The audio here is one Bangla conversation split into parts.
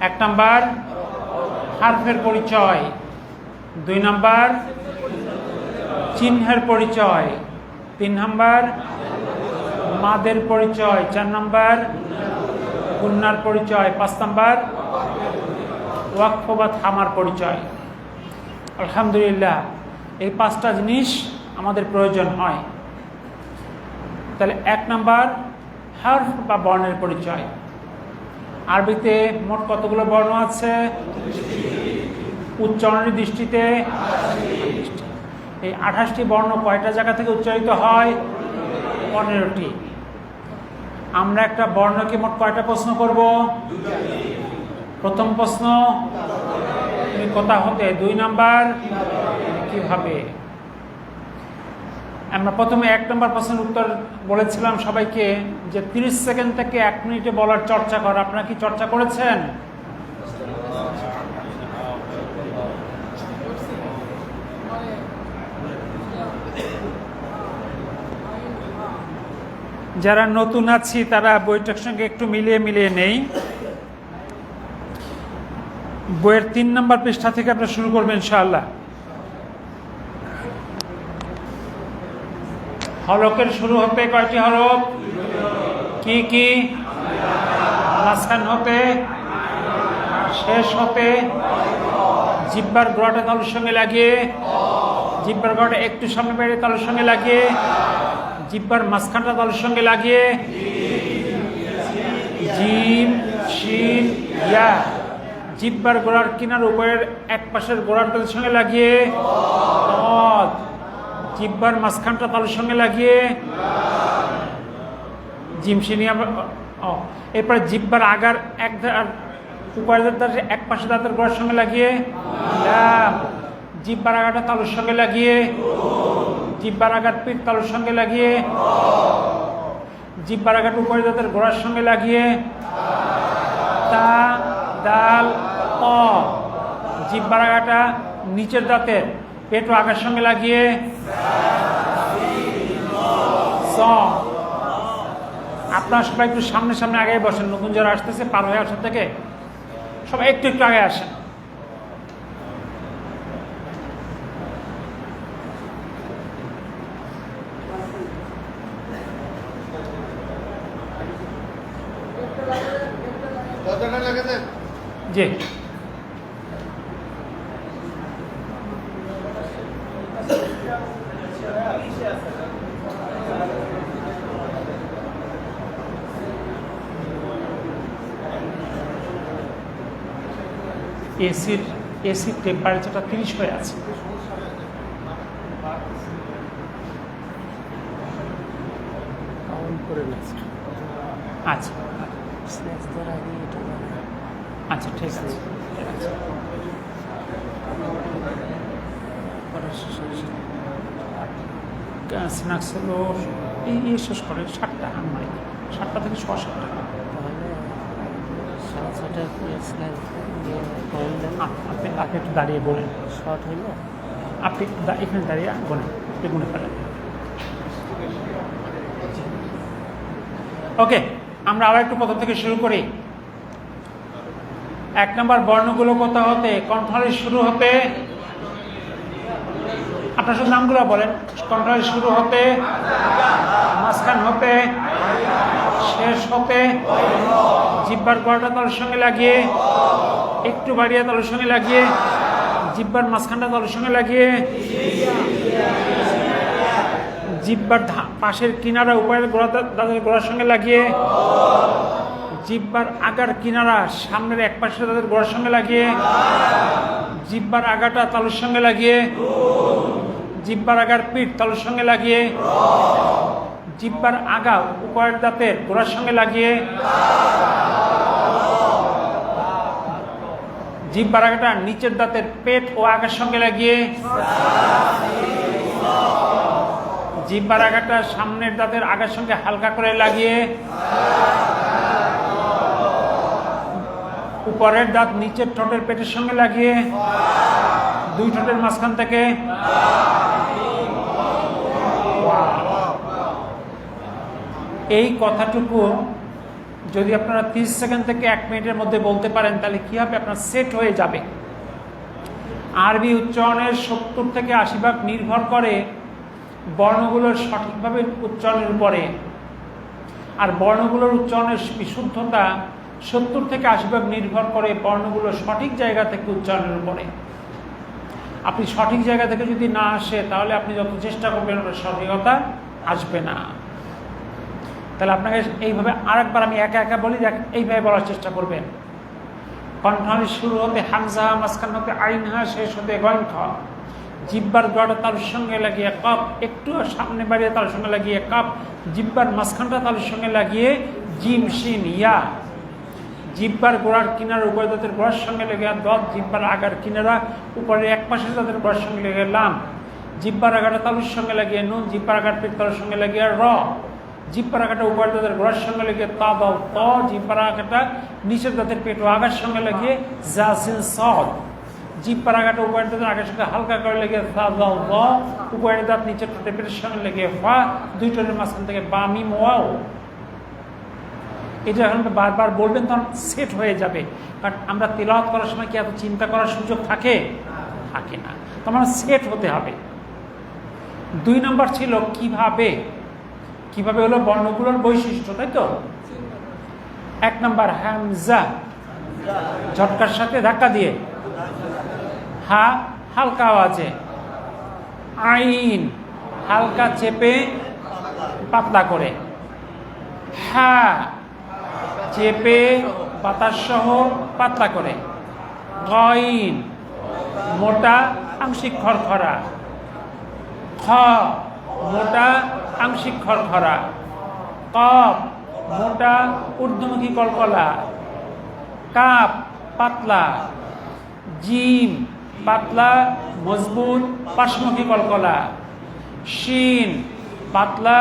এক নাম্বার হারফের পরিচয়, 2 নাম্বার চিহ্নের পরিচয়, 3 নাম্বার মাদের পরিচয়, 4 নাম্বার গুন্নার পরিচয়, 5 নাম্বার ওয়াকফ বা থামার পরিচয়। আলহামদুলিল্লাহ, এই 5টা জিনিস আমাদের প্রয়োজন হয়। তাহলে 1 নাম্বার হারফ বা বর্ণের পরিচয়। আরবিতে মোট কতগুলো বর্ণ আছে? উচ্চারণের দৃষ্টিতে এই 28টি বর্ণ কয়টা জায়গা থেকে উচ্চারিত হয়? 15টি। আমরা একটা বর্ণকে মোট কয়টা প্রশ্ন করব? প্রথম প্রশ্ন কোথা হতে, 2 নাম্বার কিভাবে। আমরা প্রথমে 1 নম্বর প্রশ্নের উত্তর বলেছিলাম সবাইকে যে 30 সেকেন্ড থেকে 1 মিনিটে বলার চর্চা করা। আপনারা কি চর্চা করেছেন? যারা নতুন আছি তারা বইটার সঙ্গে একটু মিলিয়ে নেই। বইয়ের 3 নম্বর পৃষ্ঠা থেকে আমরা শুরু করবেন ইনশাআল্লাহ। হলকের শুরু হতে কয়টি হরফ? কি কি? মাঝখান হতে, শেষ হতে, জিহ্বার গোড়াটা তালুর সঙ্গে লাগিয়ে, জিহ্বার গোড়াটা একটু সামনে বাইরে তালুর সঙ্গে লাগিয়ে, জিহ্বার মাঝখানটা তালুর সঙ্গে লাগিয়ে, জিম শিন ইয়া, জিহ্বার গোড়ার কিনার উপরের এক পাশের গোড়ার তালুর সঙ্গে লাগিয়ে, জিহ্বার মাঝখানটা তালুর সঙ্গে লাগিয়ে, জিমশিনিয়া। এরপরে জিহ্বার আগার উপরের দাঁতের এক পাশে দাঁতের গোড়ার সঙ্গে লাগিয়ে, জিহ্বার আগাটা তালুর সঙ্গে লাগিয়ে, জিহ্বার আগার পিঠ তালুর সঙ্গে লাগিয়ে, জিহ্বার আগাটা উপরের দাঁতের গোড়ার সঙ্গে লাগিয়ে, তা দাল ত, জিহ্বার আগাটা নিচের দাঁতের পেট ও আগার সঙ্গে লাগিয়ে, আপনারা সবাই একটু সামনে সামনে আগে বসেন। নতুন যারা আসতেছে পার হয়ে আসার থেকে সবাই একটু একটু আগে আসেন। জি, এসির টেম্পারেচারটা 30 হয়ে আছে। আচ্ছা আচ্ছা, ঠিক আছে। স্ন্যাক্স হলো এই শেষ করে 7টা, 7টা থেকে 6-7টা। আপনি একটু দাঁড়িয়ে বলেন, শর্ট হইল আপনি এখানে দাঁড়িয়ে বলেন, গুনে ফেলেন। ওকে, আমরা আবার একটু প্রথম থেকে শুরু করি। 1 নম্বর বর্ণগুলো কোথা হতে? কণ্ঠনালীর শুরু হতে। আপনার সব নামগুলো বলেন। কণ্ঠনালীর শুরু হতে, মাঝখান হতে, শেষ হতে, জিহ্বার গোড়াটা তালুর সঙ্গে লাগিয়ে, একটু বাড়িয়ে তালুর সঙ্গে লাগিয়ে, জিহ্বার মাঝখানটা তালুর সঙ্গে লাগিয়ে, জিহ্বার পাশের কিনারা উপরের দাঁতের গোড়ার সঙ্গে লাগিয়ে, জিহ্বার আগার কিনারা সামনের এক পাশের দাঁতের গোড়ার সঙ্গে লাগিয়ে, জিহ্বার আগাটা তালুর সঙ্গে লাগিয়ে, জিহ্বার আগার পিঠ তালুর সঙ্গে লাগিয়ে, জিহ্বার আগা উপরের দাঁতের গোড়ার সঙ্গে লাগিয়ে, জিহ্বার আগাটা নিচের দাঁতের পেট ও আগার সঙ্গে লাগিয়ে, জিহ্বার আগাটা সামনের দাঁতের আগার সঙ্গে হালকা করে লাগিয়ে, উপরের দাঁত নিচের ঠোঁটের পেটের সঙ্গে লাগিয়ে, 2 ঠোঁটের মাঝখান থেকে এই কথাটুকু যদি আপনারা 30 সেকেন্ড থেকে 1 মিনিটের মধ্যে বলতে পারেন তাহলে কি হবে, আপনার সেট হয়ে যাবে। আরবি উচ্চারণের 70 থেকে 80% নির্ভর করে বর্ণগুলোর সঠিকভাবে উচ্চারণের উপরে, আর বর্ণগুলোর উচ্চারণের বিশুদ্ধতা 70 থেকে 80% নির্ভর করে বর্ণগুলোর সঠিক জায়গা থেকে উচ্চারণের উপরে। আপনি সঠিক জায়গা থেকে যদি না আসে তাহলে আপনি যত চেষ্টা করবেন ওটা সঠিকতা আসবে না। তাহলে আপনাকে এইভাবে আরেকবার আমি একা একা বলি, এইভাবে বলার চেষ্টা করবেন। কণ্ঠনালী শুরু হতে হামজা, মাঝখান হতে আইন হা, শেষ হতে গয়ন খ। জিব্বার গড় তালুর সঙ্গে লাগিয়ে কপ, একটু সামনে বাড়িয়ে তালুর সঙ্গে লাগিয়ে কপ। জিব্বার মাঝখানটা তালুর সঙ্গে লাগিয়ে জিম শিন ইয়া। জিব্বার গোড়ার কিনারা উভয় দাঁতের গোড়ার সঙ্গে লেগে দত। জিব্বার আগার কিনারা উপরের এক পাশের দাঁতের গোড়ার সঙ্গে লেগে লাম। জিব্বার আগাটা তালুর সঙ্গে লাগিয়ে নুন। জিব্বার আগার পেট তালুর সঙ্গে লাগিয়ে র। জিব্বার আগাটা উপরের দাঁতের গোড়ার সঙ্গে লাগিয়ে তা দাও ত। জিব্বার আগাটা নিচের দাঁতের পেট ও আগার সঙ্গে লাগিয়ে জাসিন সদ। জিব্বার আগাটা উপরের দাঁতের আগের সঙ্গে হালকা করে লেগে ফা দাও দ। উপরের দাঁত নিচের ঠোঁটের পেটের সঙ্গে লেগে ফা। দুই ঠোঁটের মাঝখান থেকে বা মিম ওয়াও। এটা এখন বারবার বলবেন তখন সেট হয়ে যাবে। কারণ আমরা তেলাওয়াত করার সময় কি এত চিন্তা করার সুযোগ থাকে না, তোমার সেট হতে হবে। 2 নম্বর ছিল কিভাবে হলো বর্ণগুলোর বৈশিষ্ট্য, তাই তো। 1 নম্বর হামজা, ঝটকার সাথে ধাক্কা দিয়ে। হা হালকা আওয়াজে। আইন হালকা চেপে পাতলা করে। হা চেপে বাতাস সহ পাতলা করে। গইন মোটা আংশিক খরখরা। খ মোটা আংশিক খরখরা। কফ মোটা ঊর্ধ্বমুখী কলকলা। কাপ পাতলা। জিম পাতলা মজবুত পার্শ্বমুখী কলকলা। শিন পাতলা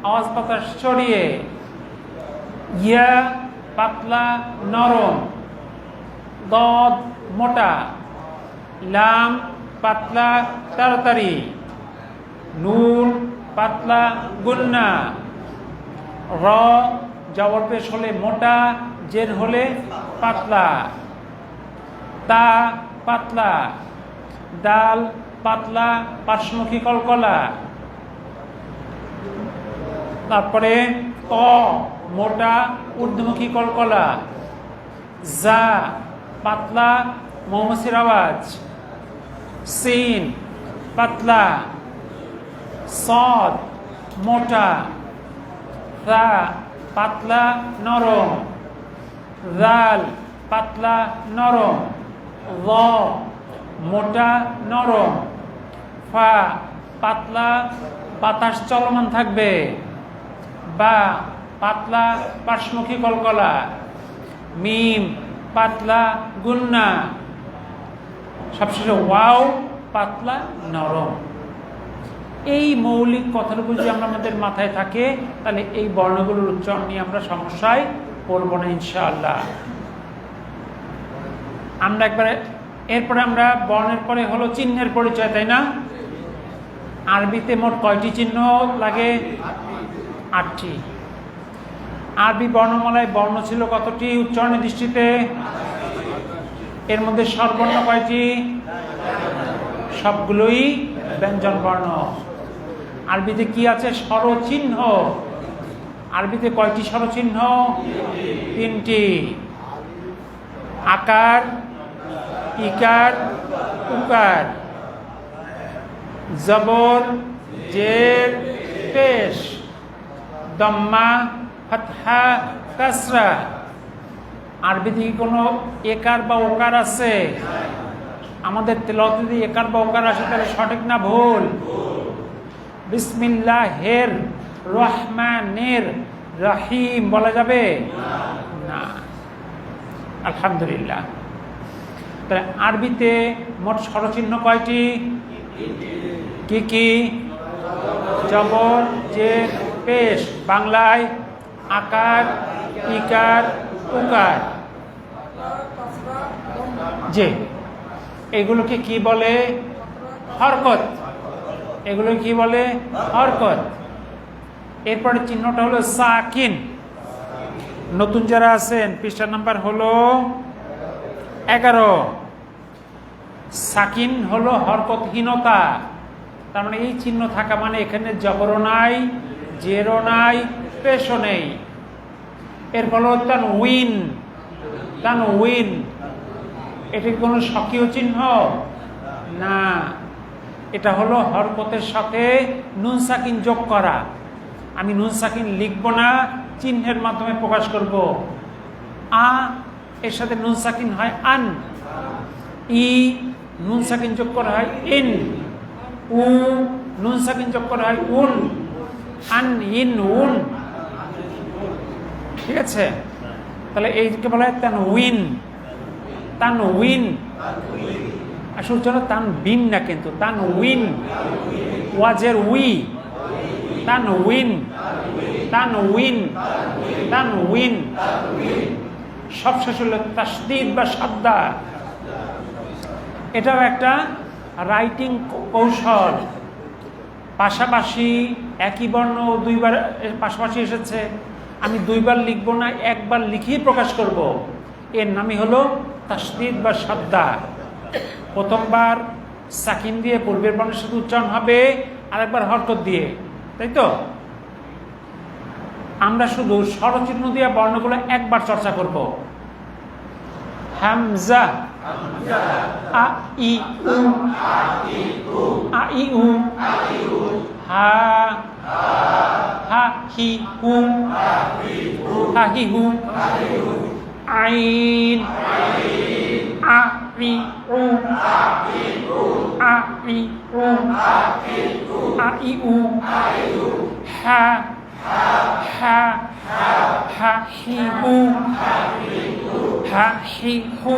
আওয়াজ বাতাস ছড়িয়ে। ইয়া পাতলা নরম। দদ মোটা। লাম পাতলা তাড়াতাড়ি। নুন পাতলা গুন্না। র জবর পেশ হলে মোটা, জের হলে পাতলা। তা পাতলা। দাল পাতলা পার্শ্বমুখী কলকলা। তারপরে ক মোটা ঊর্ধ্বমুখী কলকলা। জা পাতলা মৌমাছির আওয়াজ। সিন পাতলা। সদ মোটা। তা পাতলা নরম। জাল পাতলা নরম। ল মোটা নরম। ফা পাতলা বাতাস চলমান থাকবে। বা পাতলা পার্শ্বমুখী কলকলা। মিম পাতলা গুন্না। সবশেষে ওয়াও পাতলা নরম। এই মৌলিক কথাটুকু যদি আমাদের মাথায় থাকে তাহলে এই বর্ণগুলোর উচ্চারণ নিয়ে আমরা সমস্যায় পড়ব না ইনশাআল্লাহ। আমরা একবারে এরপরে আমরা বর্ণের পরে হলো চিহ্নের পরিচয়, তাই না। আরবিতে মোট কয়টি চিহ্ন লাগে? 8টি। আরবি বর্ণমালায় বর্ণ ছিল কতটি উচ্চারণের দৃষ্টিতে? এর মধ্যে স্বরবর্ণ কয়টি? সবগুলোই ব্যঞ্জন বর্ণ। আরবিতে কি আছে? স্বরচিহ্ন। আরবিতে কয়টি স্বরচিহ্ন? 3টি। আকার, ইকার, উকার। জবর, জের, পেশ। দম্মা, ফাতহা, কাসরা। আরবিতে কি কোনো একার বা ওকার আছে? আমাদের তেলাওয়াতে যদি একার বা ওকার আসে তাহলে সঠিক না ভুল? বিসমিল্লাহির রহমানির রহিম বলা যাবে না। আলহামদুলিল্লাহ। তাহলে আরবিতে মোট স্বরচিহ্ন কয়টি? কি কি? জবর, জের, পেশ। বাংলায় আকার, ইকার, উকার। যে এগুলোকে কি বলে? হরকত। এগুলো কি বলে? হরকত। এরপরে চিহ্নটা হলো সাকিন। নতুন যারা আছেন পৃষ্ঠা নাম্বার হলো 11। সাকিন হলো হরকতহীনতা, তার মানে এই চিহ্ন থাকা মানে এখানে জবরও নাই, জেরও নাই, পেশও নেই। এরপর হলো তানউইন। তানউইন এটা কি কোনো স্বকীয় চিহ্ন? না, এটা হলো হরকতের সাথে নুন সাকিন যোগ করা। আমি নুন সাকিন লিখব না, চিহ্নের মাধ্যমে প্রকাশ করব। আ এর সাথে নুন সাকিন হয় আন, ই নুন সাকিন যোগ করা হয় ইন, উ নুন সাকিন যোগ করা হয় উন, আন ইন উন। ঠিক আছে, তাহলে এইকে বলা হয় তানউইন। তানউইন আসল উচ্চারণ তানবিন না, কিন্তু তানউইন, ওয়াজের উই, তানউইন, তানউইন, তানউইন। সব শেষ হলো তাসদীদ বা সাদ্দা। এটাও একটা রাইটিং কৌশল। পাশাপাশি একই বর্ণ দুইবার পাশাপাশি এসেছে, আমি দুইবার লিখবো না, একবার লিখেই প্রকাশ করব। এর নামই হলো তাসদীদ বা সাদ্দা। প্রথমবার সাকিন দিয়ে পূর্বের বর্ণের সাথে উচ্চারণ হবে, আরেকবার হরকত দিয়ে, তাই তো? আমরা শুধু স্বরচিহ্ন দিয়ে বর্ণগুলো একবার চর্চা করব। হামজা, আ ই উ, আ ই উ, হা, হা হি হু, হা হি হু, আইন, আ ই উ, আ ই উ, আ ই উ, হা, হা, হা হি হু, হা হি হু,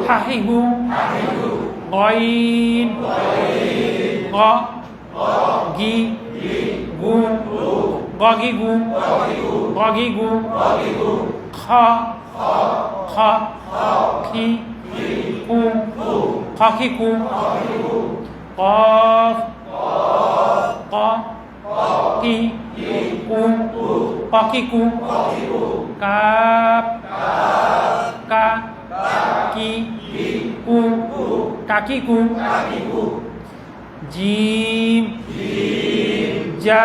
হা হি হু, গইন, গ গি গু, গ গি গু, গ গি গু, খ খ খি কু, খ খি কু, কফ ক কি কু, ক কি কু, কাপ কা কি কু, কাকি কু, জিম যা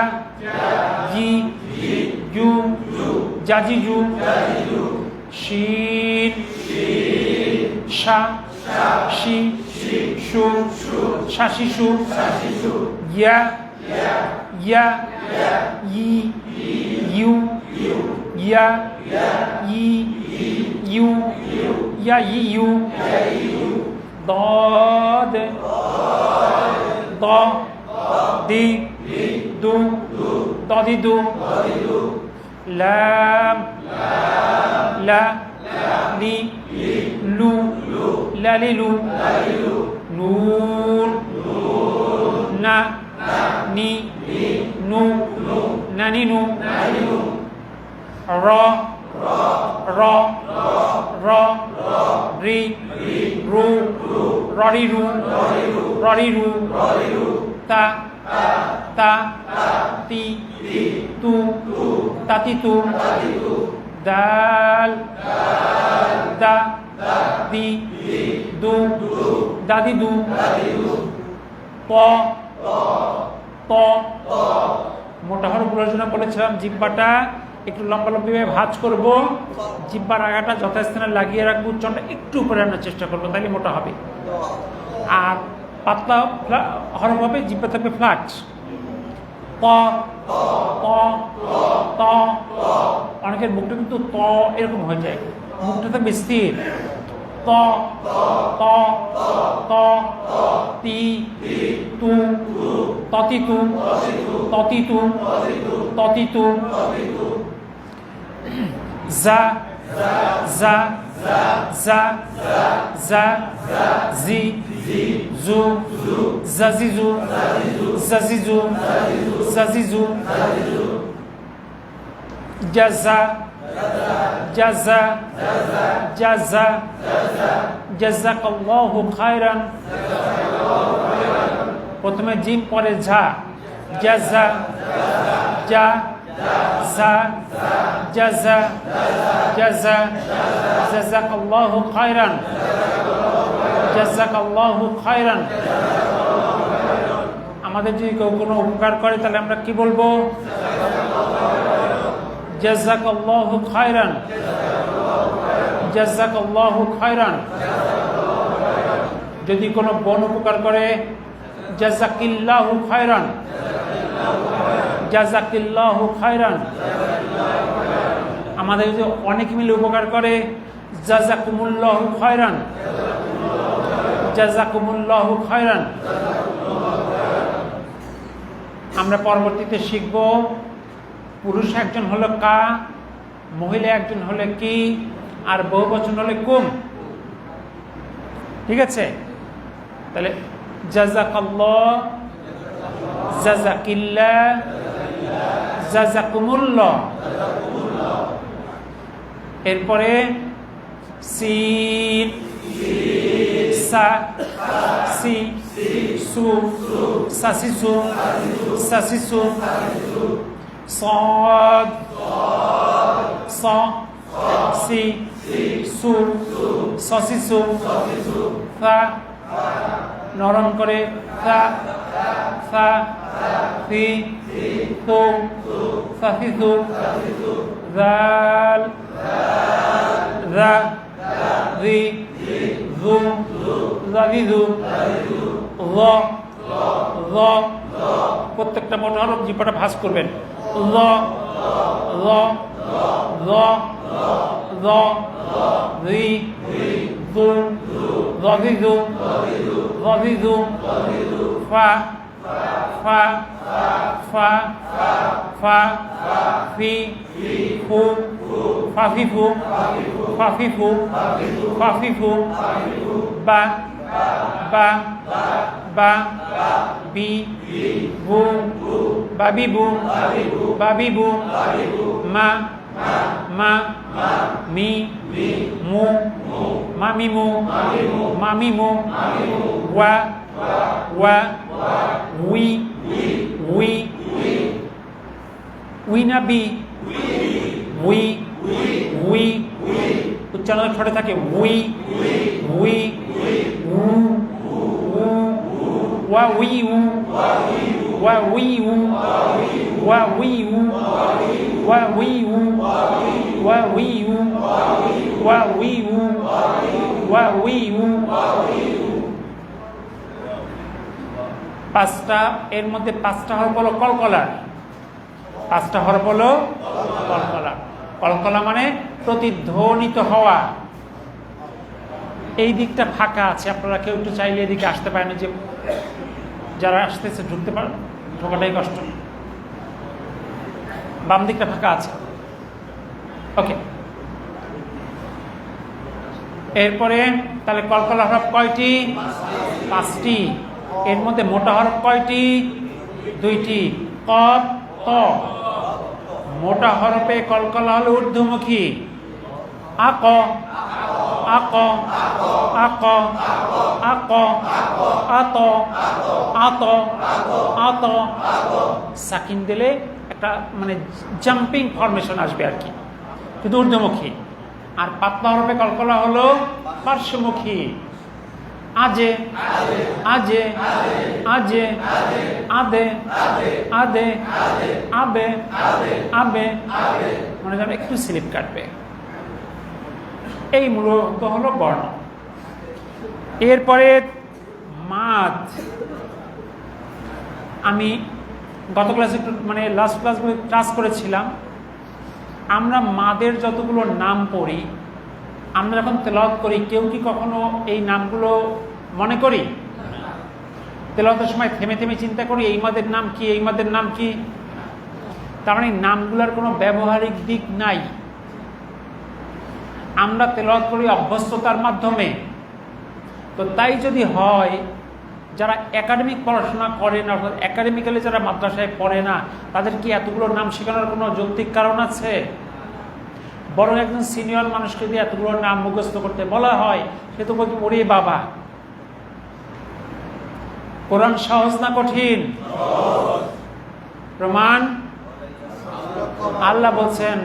জি জু, জাজি জু, শিন শা শি শু, শাশি শু, ইয়া ইয়া ই ইউ, ইয়া ই ইউ, ইয়া ই ইউ, দদ দ দি দু, দদি দু, লাম লা লি লু, লালি লু, নুন না নি নু, নানি নু, র র র রি রু, ররি রু, ররি রু, তা তা তি তু, তাতি তু, দাল দা দি দু, দাদি দু, প ত। মোটা হরফগুলোর জন্য বলেছিলাম জিহ্বাটা একটু লম্বা লম্বিভাবে ভাঁজ করব, জিহ্বার আগাটা যথাস্থানে লাগিয়ে রাখবো, উচ্চারণটা একটু উপরে আনার চেষ্টা করবো, তাহলে মোটা হবে। আর পাতলা হরফ হবে, জিহ্বা থাকবে ফ্ল্যাট। ত ত ত, অনেকের মুখটা কিন্তু ত এরকম হয়ে যায়, মুখটা থাকবে স্থির। ত ত ত তি তু, ততি তু, ততি তু, ততি তু, যা যা যা যা জি জু, জাজিজু, জাজিজু, জাজিজু, জাজা জাজা জাজা, জাযাকাল্লাহু খায়রান। প্রথমে জিম পরে ঝা, জাজা, যা জা জাজা জাজা জাযাকাল্লাহু খায়রান জাযাকাল্লাহু খায়রান। আমাদের যদি কেউ কোনো উপকার করে তাহলে আমরা কি বলবো? জাযাকাল্লাহু খায়রান জাযাকাল্লাহু খায়রান। যদি কোনো বন উপকার করে জাযাকিল্লাহু খায়রান জাযাকিল্লাহু খায়রান। আমাদের যদি অনেক মিলে উপকার করে জাযাকুমুল্লাহু খায়রান জাযাকুমুল্লাহু খায়রান। আমরা পরবর্তীতে শিখব পুরুষ একজন হলো কা, মহিলা একজন হলে কি, আর বহুবচন হলে কুম। ঠিক আছে? তাহলে জাযাকাল্লাহ জাযাকিল্লাহ জাযাকুমুল্লাহ। এরপরে সিন সা সি সু সাসিসু সাসিসু صاد ص সি সু সসিসু ফা নরম করে ফা ফা ফি ফু ফাফিফু যাল যা জি যু যাবিযু য য। প্রত্যেকটা মোটা হরফ জিহ্বাটা ভাঁজ করবেন। য য য য জি যু যাবিযু যাবিযু ফা ফা ফা ফা ফি ফু ফাফিফু ফাফিফু ফাফিফু বা বা বা বি বু বাবিবু বাবিবু মা মা মি মু মামিমু মামিমু ওয়া ওয়া উই উই উই না বি উই উই উচ্চারণ ঠোঁটে থাকে উই উই উ ওয়া উই উ ওয়া উই উ ওয়া উই উ ওয়া উই উ ওয়া উই উ ওয়া উই উ ওয়া উই উ। পাঁচটা, এর মধ্যে পাঁচটা হরফ হলো কলকলার। পাঁচটা হরফ হলো কলকলা। কলকলা মানে প্রতিধ্বনিত হওয়া। এই দিকটা ফাঁকা আছে, আপনারা কেউ একটু চাইলে এদিকে আসতে পারেন, যে যারা আসতেছে ঢুকতে পারেন, ঢোকাটাই কষ্ট। বাম দিকটা ফাঁকা আছে। ওকে, এরপরে তাহলে কলকলা হরফ কয়টি? পাঁচটি। এর মধ্যে মোটা হরফ কয়টি? দুইটি, কফ ত। মোটা হরফে কলকলা হলো ঊর্ধ্বমুখী। আক আক আক আক আত আত আত। সাকিন দিলে একটা মানে জাম্পিং ফরমেশন আসবে আর কি, কিন্তু ঊর্ধ্বমুখী। আর পাতলা হরফে কলকলা হলো পার্শ্বমুখী। আজে আজে আজে আদে আদে আবে আবে, মনে যাবে একটু স্লিপ কাটবে। এই মূলত হলো বর্ণ। এরপরে মাদ। আমি গত ক্লাসে একটু মানে লাস্ট ক্লাসগুলো ক্লাস করেছিলাম। আমরা মাদের যতগুলো নাম পড়ি, আমরা যখন তেলাওয়াত করি, কেউ কি কখনো এই নামগুলো মনে করি? তেলাওয়াতের সময় থেমে থেমে চিন্তা করি এই মাদের নাম কি, এই মাদের নাম কি? তার মানে নামগুলোর কোনো ব্যবহারিক দিক নাই। আমরা তেলাওয়াত করি অভ্যস্ততার মাধ্যমে। তো তাই যদি হয়, যারা একাডেমিক পড়াশোনা করে না, অর্থাৎ একাডেমিক্যালি যারা মাদ্রাসায় পড়ে না, তাদের কি এতগুলো নাম শেখানোর কোনো যৌক্তিক কারণ আছে? বরং একজন সিনিয়র মানুষকে দিয়ে এতগুলো নাম মুখস্থ করতে বলা হয়, সে তো বলতে ওরে বাবা, কোরআন সহজ না কঠিন? প্রমাণ আল্লাহ বলছেন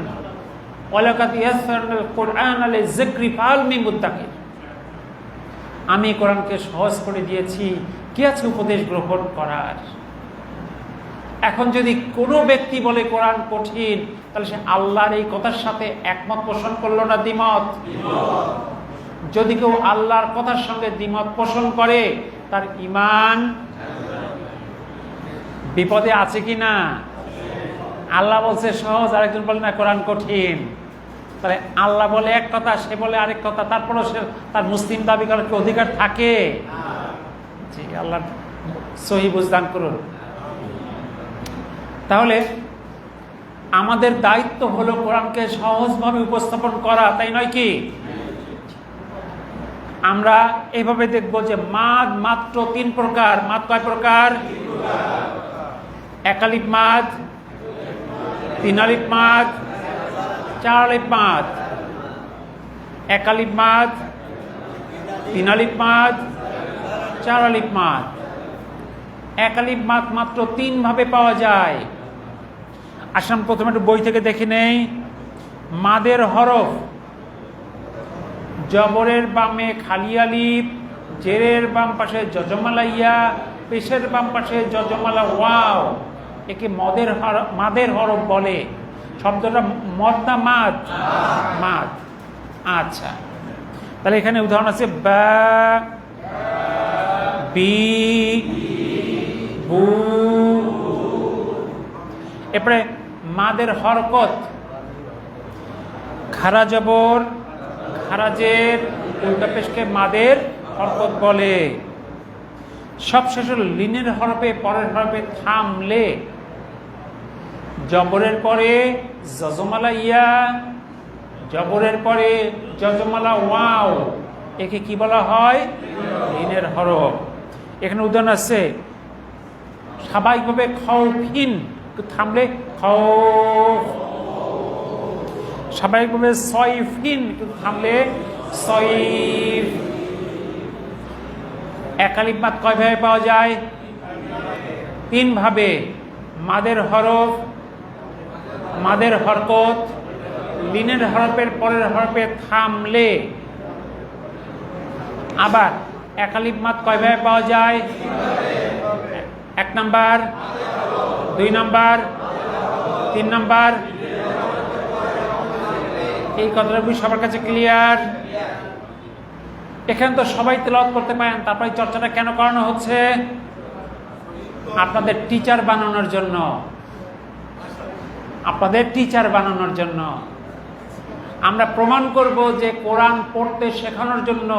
ওয়ালাকাদ ইয়াসসারনাল কুরআনা লিযিকরি ফাহাল মিন মুদ্দাকির, আমি কোরআনকে সহজ করে দিয়েছি, কি আছে উপদেশ গ্রহণ করার। এখন যদি কোনো ব্যক্তি বলে কোরআন কঠিন, তাহলে সে আল্লাহর এই কথার সাথে একমত পোষণ করলো না দ্বিমত? যদি কেউ আল্লাহর কথার সঙ্গে দ্বিমত পোষণ করে, তার ঈমান বিপদে আছে কি না? আল্লাহ বলছে সহজ, আরেকজন বলে না কোরআন কঠিন। তাহলে আল্লাহ বলে এক কথা, সে বলে আরেক কথা, তারপরও সে তার মুসলিম দাবি করার কি অধিকার থাকে? জি, আল্লাহ সহি বুঝদান করুন। তাহলে আমাদের দায়িত্ব হলো কোরআনকে সহজভাবে উপস্থাপন করা, তাই নয় কি? আমরা এইভাবে দেখব যে মাদ মাত্র 3 প্রকার। মাদ কয় প্রকার? এক আলিফ মাদ, 3 আলিফ মাদ, 4 আলিফ মাদ। এক আলিফ মাদ, 3 আলিফ মাদ, 4 আলিফ মাদ। এক আলিফ মাদ মাত্র 3 ভাবে পাওয়া যায়। আসুন প্রথমে একটু বই থেকে দেখে নেই। মাদের হরফ: জবরের বামে খালি আলিফ, জেরের বাম পাশে জজমালা ইয়া, পেশের বাম পাশে জজমালা ওয়াও। একে মাদের হরফ বলে। শব্দটা মদ না মাদ? মাদ। আচ্ছা, তাহলে এখানে উদাহরণ আছে বা, বি, বু। এরপরে মাদের হরকত: খারা জবর, খারাজের উল্টা পেশকে মাদের হরকত বলে। সবশেষ লিনের হরফে পরের হরফে থামলে, জবরের পরে জজমালা ইয়া, জবরের পরে জজমালা ওয়াও, একে কি বলা হয়? লিনের হরফ। এখানে উদাহরণ আছে স্বাভাবিকভাবে খাউফিন, থামলে খাউফ। স্বাভাবিকভাবে সয়ফিন, কিন্তু থামলে সয়ফ। এক আলিফ মাদ কয় ভাবে পাওয়া যায়? 3 ভাবে। মাদের হরফ, মাদের হরকত, লিনের হরফের পরের হরফে থামলে। আবার এক আলিফ মাদ কয় ভাবে পাওয়া যায়? 1 নাম্বার, 2 নাম্বার, 3 নাম্বার। এই কথাটা সবার কাছে ক্লিয়ার? এখানে তো সবাই তেলাওয়াত করতে পারেন, তারপরে চর্চাটা কেন করানো হচ্ছে? আপনাদের টিচার বানানোর জন্য, আপনাদের টিচার বানানোর জন্য। আমরা প্রমাণ করব যে কোরআন পড়তে শেখানোর জন্য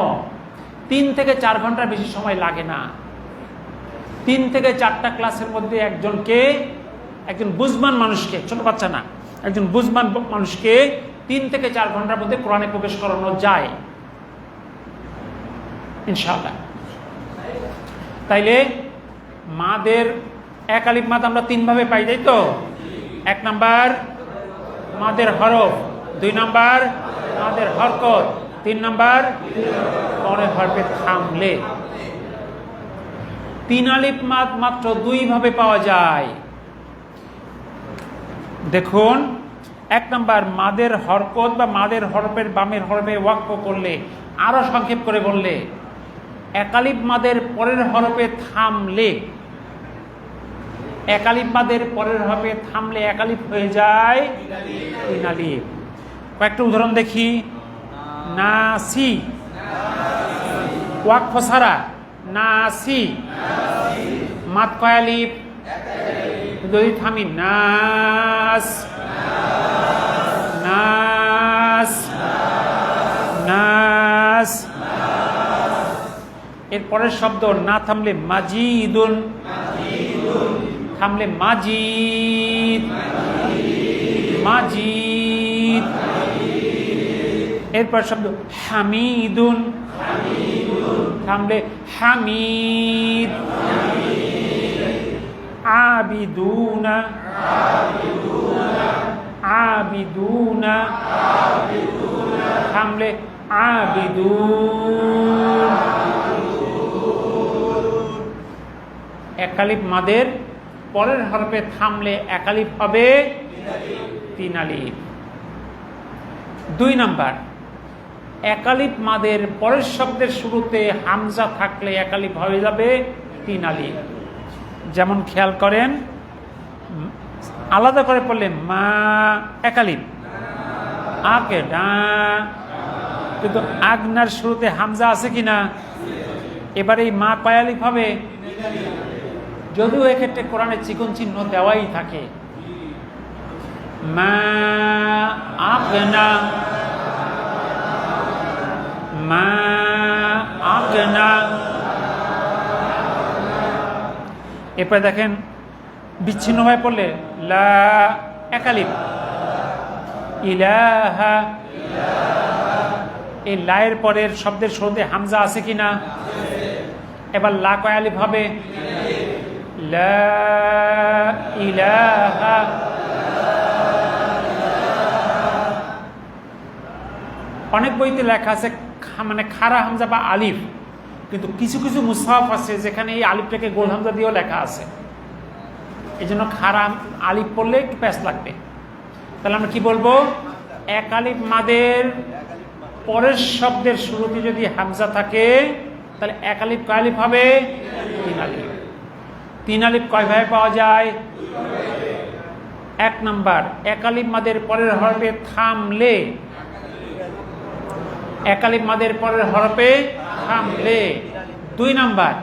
3 থেকে 4 ঘন্টার বেশি সময় লাগে না। 3 থেকে 4টা ক্লাসের মধ্যে একজন বুঝমান মানুষকে, ছোট বাচ্চা না, একজন বুঝমান মানুষকে 3 থেকে 4 ঘন্টার মধ্যে কোরআনে প্রবেশ করানো যায় ইনশাআল্লাহ। তাইলে মাদের এক আলিফ মাদ আমরা 3 ভাবে পাই, তাই তো? 1 নাম্বার মাদের হরফ, 2 নাম্বার মাদের হরকত, 3 নাম্বার পরের হরফে থামলে। 3 আলিফ মাদ মাত্র 2 ভাবে পাওয়া যায়। দেখুন, 1 নাম্বার মাদের হরকত বা মাদের হরফের বামের হরফে ওয়াকফ করলে, আরো সংক্ষেপ করে বললে, এক আলিফ মাদের পরের হরফে থামলে, এক আলিফ মাদের পরের হরফে থামলে এক আলিফ হয়ে যায় 3 আলিফ। কয়েকটা উদাহরণ দেখি। নাসি, ওয়াকফ ছাড়া নাসি, মাদ কয় আলিফ? যদি থামি, নাস, নাস, নাস। এরপরের শব্দ না থামলে মাজিদুন, থামলে মাজিদ, মাজিদ। এরপর শব্দ হামিদুন, থামলে হামিদ। আবিদুনা, আবিদুনা, থামলে আবিদুন। এক আলিফ মাদের পরের হরফে থামলে এক আলিফ হবে 3 আলিফ। 2 নাম্বার, একালিফ মাদের পরের শব্দের শুরুতে হামজা থাকলে একালিফ হয়ে যাবে 3 আলিফ। যেমন খেয়াল করেন, আলাদা করে পড়লে মা একালিফ, আকে ডা, কিন্তু আগনার শুরুতে হামজা আছে কিনা? এবারে এই মা কয় আলিফ হবে? যদিও এক্ষেত্রে কোরআনে চিকন চিহ্ন দেওয়াই থাকে, মা আগনা, মা আগনা। এরপরে দেখেন বিচ্ছিন্নভাবে পড়লে লা একালিফ, ইলাহা, এই লায়ের পরের শব্দের শুরুতে হামজা আছে কিনা? এবার লা কয় আলিফ হবে? লা ইলাহা। অনেক বইতে লেখা আছে মানে খারা হামজা বা আলিফ, কিন্তু কিছু কিছু মুসহাফ আছে যেখানে এই আলিফটাকে গোল হামজা দিয়েও লেখা আছে। এই জন্য খারা আলিফ পড়লে একটু প্যাঁচ লাগবে। তাহলে আমরা কি বলবো? এক আলিফ মাদের পরের শব্দের শুরুতে যদি হামজা থাকে তাহলে এক আলিফ কয় আলিফ হবে? 3 আলিফ। 3 আলিফ কয় ভাবে পাওয়া যায়? 1 নাম্বার, এক আলিফ মাদের পরের হরফে থামলে, এক আলিফ মাদের পরের হরফে থামলে। 2 নাম্বার,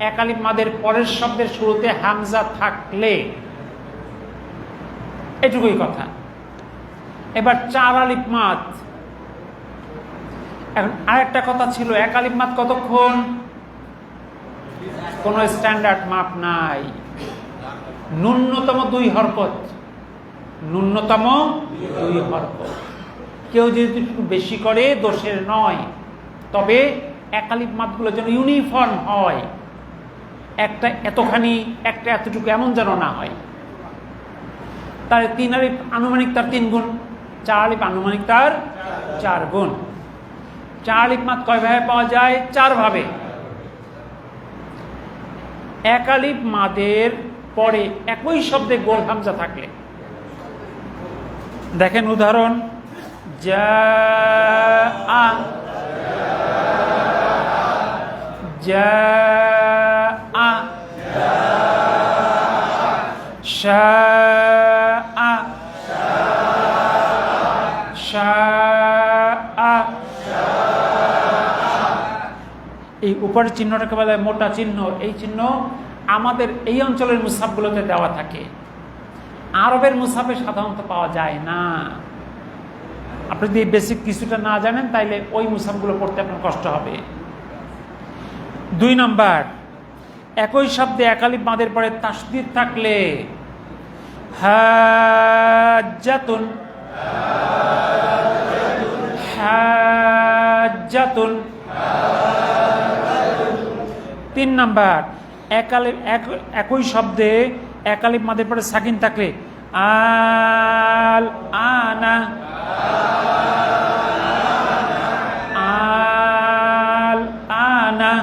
এক আলিফ মাদের পরের শব্দের শুরুতে হামজা থাকলে। এটুকুই কথা। এবার 4 আলিফ মাদ। এখন আরেকটা কথা ছিল, এক আলিফ মাদ কতক্ষণ? কোনো স্ট্যান্ডার্ড মাপ নাই, ন্যূনতম 2 হরকত, ন্যূনতম 2 হরকত। কেউ যদি একটু বেশি করে দোষের নয়, তবে এক আলিফ মাদগুলো যেন ইউনিফর্ম হয়, একটা এতখানি একটা এতটুকু এমন যেন না হয়। তার 3 আলিফ আনুমানিক তার 3 গুণ, 4 আলিফ আনুমানিক তার 4 গুণ। 4 আলিফ মাদ কয় ভাবে পাওয়া যায়? 4 ভাবে। এক আলিফ মাদের পরে একই শব্দে গোল হামজা থাকলে, দেখেন উদাহরণ, যা আ, যা আ, শা আ, শা আ। এই উপরের চিহ্নটাকে বলে মোটা চিহ্ন। এই চিহ্ন আমাদের এই অঞ্চলের মুসাফগুলোতে দেওয়া থাকে, আরবের মুসাফে সাধারণত পাওয়া যায় না। আপনি যদি বেসিক কিছুটা না জানেন তাইলে ওই মুসাফগুলো পড়তে আপনার কষ্ট হবে। 2 নাম্বার, একই শব্দে এক আলিফ মাদের পরে তাসদীদ থাকলে, হাজ্জাতুন, হাজ্জাতুন। 3 নাম্বার, একই শব্দে এক আলিফ মাদের পরে সাকিন থাকলে, আল আনা, আল আনা।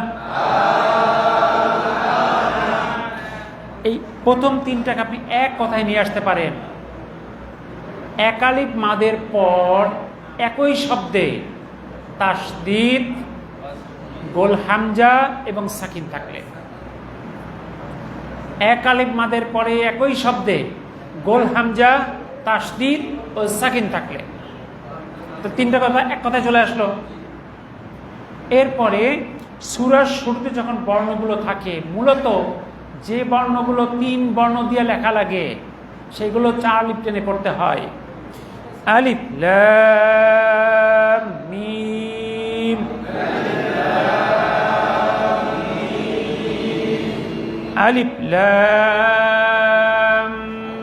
এই প্রথম 3টাকে আপনি এক কথায় নিয়ে আসতে পারেন। এক আলিফ মাদের পর একই শব্দে তাসদীদ, গোল হামজা এবং সাকিন থাকলে, এক আলিফ মাদের পরে একই শব্দে গোল হামজা, তাসদীদ ও সাকিন থাকলে। তো 3টা কথা এক কথায় চলে আসলো। এরপরে সূরার শুরুতে যখন বর্ণগুলো থাকে, মূলত যে বর্ণগুলো 3 বর্ণ দিয়ে লেখা লাগে সেগুলো 4 আলিফ টেনে পড়তে হয়। আলিফ লাম মিম, আলিফ লাম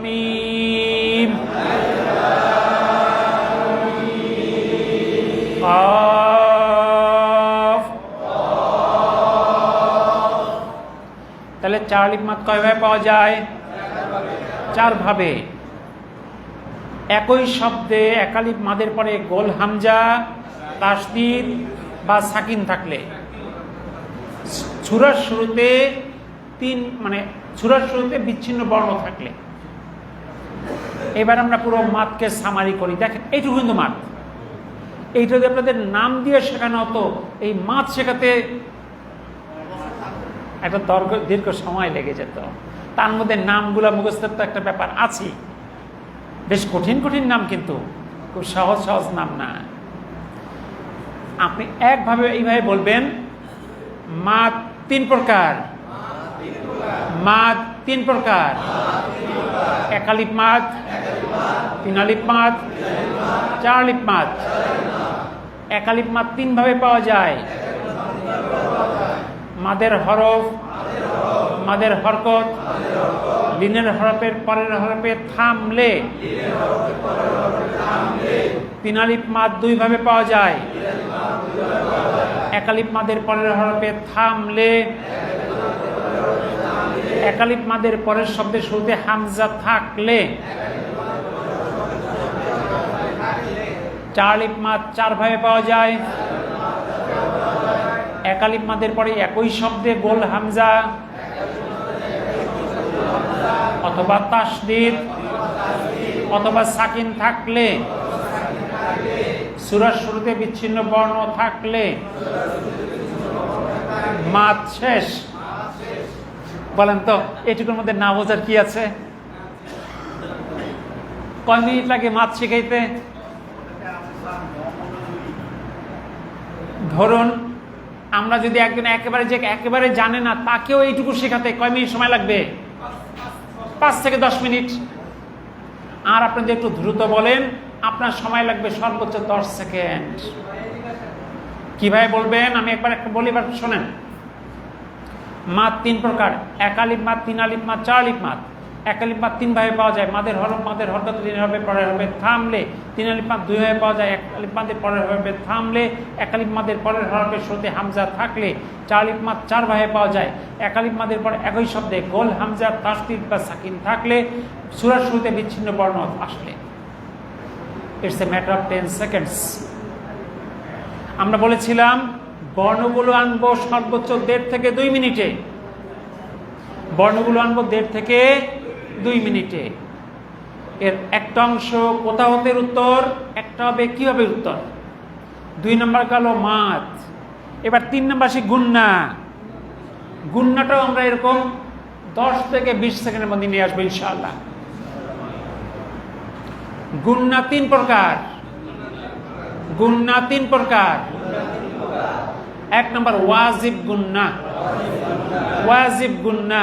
মিম, কাফ। তাহলে 4 আলিফ মাদ কয় ভাবে পাওয়া যায়? 4 ভাবে। একই শব্দে এক আলিফ মাদের পরে গোল হামজা, তাসদীদ বা সাকিন থাকলে, সূরার শুরুতে সূরার শুরুতে বিচ্ছিন্ন বর্ণ থাকলে, এবার আমরা পুরো মাদকে সামারি করি। দেখেন এইটুকু কিন্তু মাদ, এইটা যদি আপনাদের নাম দিয়ে শেখানো হতো, এই মাদ শেখাতে একটা দীর্ঘ সময় লেগে যেত। তার মধ্যে নামগুলো মুখস্থের তো একটা ব্যাপার আছে, বেশ কঠিন কঠিন নাম, কিন্তু খুব সহজ সহজ নাম না। আপনি একভাবে এইভাবে বলবেন, মাদ 3 প্রকার, মাদ 3 প্রকার, একালিপ মাদ, তিনালিপ মাদ, চারলিপ মাদ। একালিপ মাদ 3 ভাবে পাওয়া যায়, মাদের হরফ, মাদের হরকত, লিনের হরফের পরের হরফে থামলে। তিনালিপ মাদ 2 ভাবে পাওয়া যায়, একালিপ মাদের পরের হরফে থামলে, একালিপ মাদের পরের শব্দের শুরুতে হামজা থাকলে। চারলিপ মাদ 4 ভাবে পাওয়া যায়, একালিপ মাদের পরে একই শব্দে গোল হামজা অথবা তাসদীদ অথবা সাকিন থাকলে, সূরার শুরুতে বিচ্ছিন্ন বর্ণ থাকলে, মাদ শেষ। বলেন তো এটুকুর মধ্যে না বোঝার কি আছে? কয় মিনিট লাগে মাদ শিখাইতে? ধরুন আমরা যদি একজন একেবারে জানে না, তাকেও এইটুকু শেখাতে কয় মিনিট সময় লাগবে? 5 থেকে 10 মিনিট। আর আপনি যদি একটু দ্রুত বলেন, আপনার সময় লাগবে সর্বোচ্চ 10 সেকেন্ড। কিভাবে বলবেন আমি একবার বলি, এবার শোনেন। মাদ 3 প্রকার, একালিপ মাদ, তিনালিপ মাদ, চারলিপ মাদ। একালিপ মাদ 3 ভাবে পাওয়া যায়, মাদের হরফ, মাদের হরকত, লিনের হরফে পরের হরফে থামলে। তিনালিপ মাদ 2 ভাবে পাওয়া যায়, একালিপ মাদের পরের হরফে থামলে, একালিপ মাদের পরের হরফের শুরুতে হামজা থাকলে। চারলিপ মাদ 4 ভাবে পাওয়া যায়, একালিপ মাদের পরে একই শব্দে গোল হামজা, তাসদীদ বা সাকিন থাকলে, সূরার শুরুতে বিচ্ছিন্ন বর্ণ আসলে। It's a matter of 10 seconds. আমরা বলেছিলাম বর্ণগুলো আনবো সর্বোচ্চ 1.5 থেকে 2 মিনিটে। বর্ণগুলো আনবো 1.5 থেকে 2 মিনিটে। এর একটা অংশ কোথা হতে উত্তর, একটা হবে কিভাবে উত্তর। 2 নম্বর গেল মাদ। এবার 3 নম্বর আসি গুন্না। গুন্নাটাও আমরা এরকম 10 থেকে 20 সেকেন্ডের মধ্যে নিয়ে আসবো ইনশাআল্লাহ। গুন্না 3 প্রকার, গুন্না 3 প্রকার। 1 নম্বর ওয়াজিব গুন্না। ওয়াজিব গুন্না,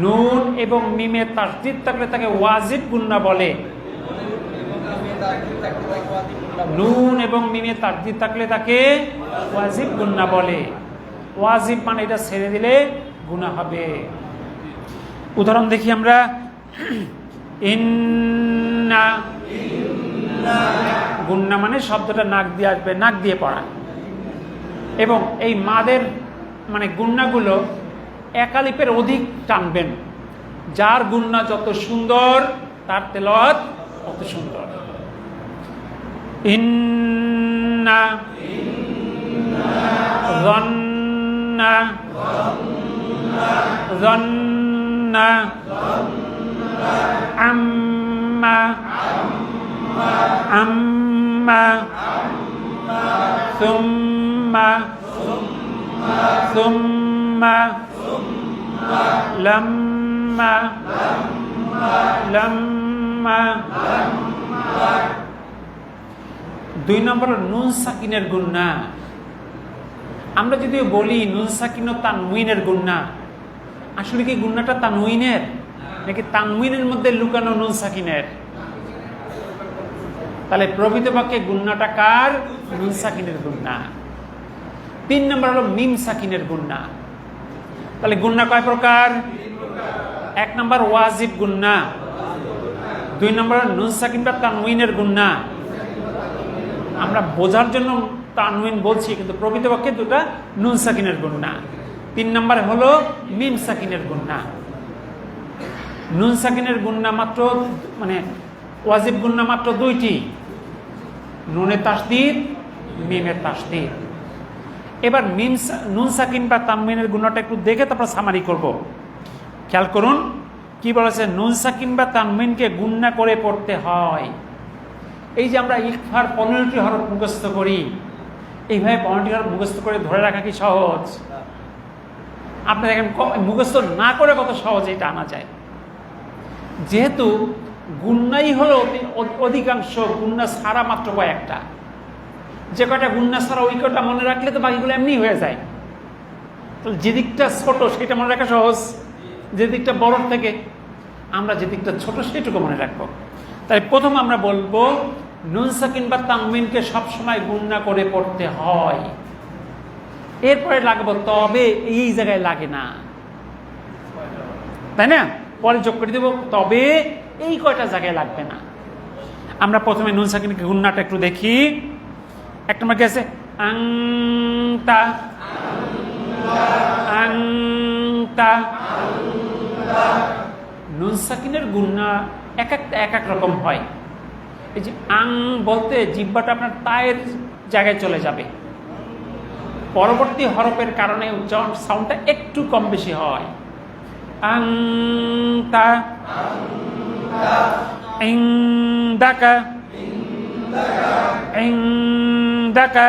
নুন এবং মিমে তাসদীদ থাকলে তাকে ওয়াজিব গুন্না বলে। নুন এবং মিমে তাসদীদ থাকলে তাকে ওয়াজিব গুন্না বলে। ওয়াজিব মানে এটা ছেড়ে দিলে গুনাহ হবে। উদাহরণ দেখি আমরা। ইন্না, গুন্না মানে শব্দটা নাক দিয়ে আসবে, নাক দিয়ে পড়া। এবং এই মাদের মানে গুন্নাগুলো একালিপের অধিক টানবেন। যার গুন্না যত সুন্দর তার তেলাওয়াত তত সুন্দর। ইন্না, যন্না, যন্না, আম্মা, আম্মা, সুম্মা, সুম্মা, লাম্মা, লাম্মা। 2 নম্বর নুন সাকিনের গুন্না। আমরা যদি বলি নুন সাকিন ও তানউইনের গুন্না, আসলে কি গুন্নাটা তানউইনের নাকি তানউইনের মধ্যে লুকানো নুন সাকিনের? তাহলে প্রকৃতপক্ষে গুন্নাটা কার? নুন সাকিনের গুন্না। 3 নম্বর হলো মিম সাকিনের গুন্না। তাহলে গুন্না কয় প্রকার? 1 নম্বর ওয়াজিব গুন্না, 2 নম্বর নুন সাকিন বা তানউইনের গুন্না। আমরা বোঝার জন্য তানউইন বলছি, কিন্তু প্রকৃতপক্ষে দুটা নুন সাকিনের গুন্না। 3 নম্বর হলো মিম সাকিনের গুন্না। নুন সাকিনের গুন্না মাত্র মানে ওয়াজিব গুন্না মাত্র 2টি, নুনে তাসদীদ, মিমে তাসদীদ। এবার নুন সাকিন বা তানউইনের গুণটা একটু দেখে তারপর সামারি করব। খেয়াল করুন কি বলেছে? নুন সাকিন বা তানমিনকে গুণনা করে পড়তে হয়। এই যে আমরা ইকফার 15টি হরফ মুখস্থ করি, এইভাবে 15টি হরফ মুখস্থ করে ধরে রাখা কি সহজ? আপনি দেখেন মুখস্থ না করে কত সহজে এটা আনা যায়। যেহেতু গুণনাই হলো অধিকাংশ, গুণনা ছাড়া মাত্র কয়েকটা। যে কয়টা গুণনা ছাড়া ওই কয়টা মনে রাখলে তো বাকিগুলো এমনি হয়ে যায়। তো যে দিকটা ছোট সেটা মনে রাখা সহজ, যে দিকটা বড় থেকে আমরা যে দিকটা ছোট সেটুকু মনে রাখবো। তাই প্রথম আমরা বলবো নুন সাকিন বা তানমিনকে সবসময় গুণনা করে পড়তে হয়। এরপরে লাগবো তবে, এই জায়গায় লাগে না, তাই না? পরে যোগ করে দেবো তবে, এই কয়টা জায়গায় লাগবে না। আমরা প্রথমে নুন সাকিনকে গুণনাটা একটু দেখি। এক নম্বর কি আছে? আংতা, আংতা। নুন সাকিনের গুণনা এক একটা এক এক রকম হয়। এই যে আং বলতে জিহ্বাটা আপনার তায়ের জায়গায় চলে যাবে, পরবর্তী হরফের কারণে উচ্চারণ সাউন্ডটা একটু কম বেশি হয়। আংতা, ইংদাকা, ইংদাকা,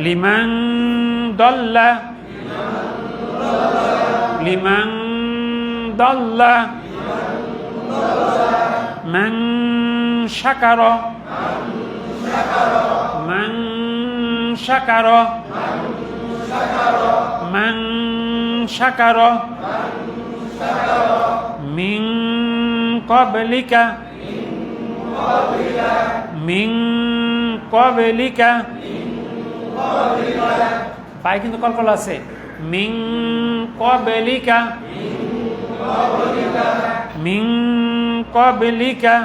লিমান দল্লা, লিমান দল্লা, মান শাকার, মান শাকার, মান শাকার, মিন ক্বাবলিকা, মিন ক্বাবলিকা। পায়ে কিন্তু কলকল আছে। মিন ক্বাবলিকা, মিন ক্বাবলিকা,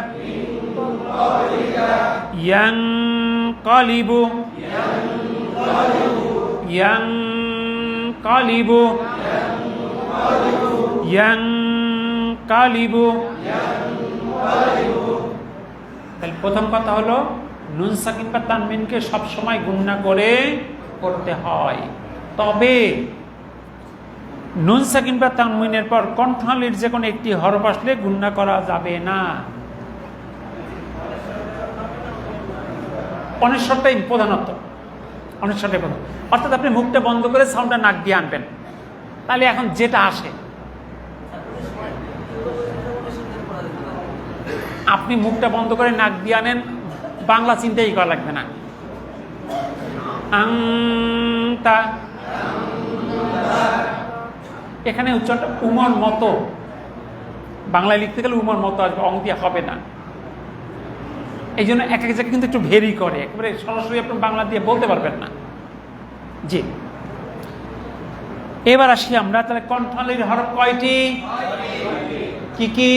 ইয়ানকালিবু, ইয়ানকালিবু, ইয়ানকালিবু। তাহলে প্রথম কথা হলো নুন সাকিন বা তানমিনকে সবসময় গুণনা করে করতে হয়। তবে নুন সাকিন বা তানমিনের পর কণ্ঠনালীর যে কোনো একটি হরফ আসলে গুণনা করা যাবে না। অনিশ্বরটাই প্রধানত, অনিশ্বরটাই প্রধান। অর্থাৎ আপনি মুখটা বন্ধ করে সাউন্ডটা নাক দিয়ে আনবেন, তাহলে এখন যেটা আসে আপনি মুখটা বন্ধ করে নাক দিয়ে আনেন, বাংলা চিন্তাই করা লাগবে না। আংতা, এখানে উচ্চারণটা উমর মতো, বাংলায় লিখতে গেলে উমর মতো আসবে, অং দিয়া হবে না। এই জন্য এক এক জায়গায় কিন্তু একটু ভেরি করে, একেবারে সরাসরি আপনি বাংলা দিয়ে বলতে পারবেন না। জি, এবার আসি আমরা। তাহলে কণ্ঠনালীর হরফ কয়টি? কি কি?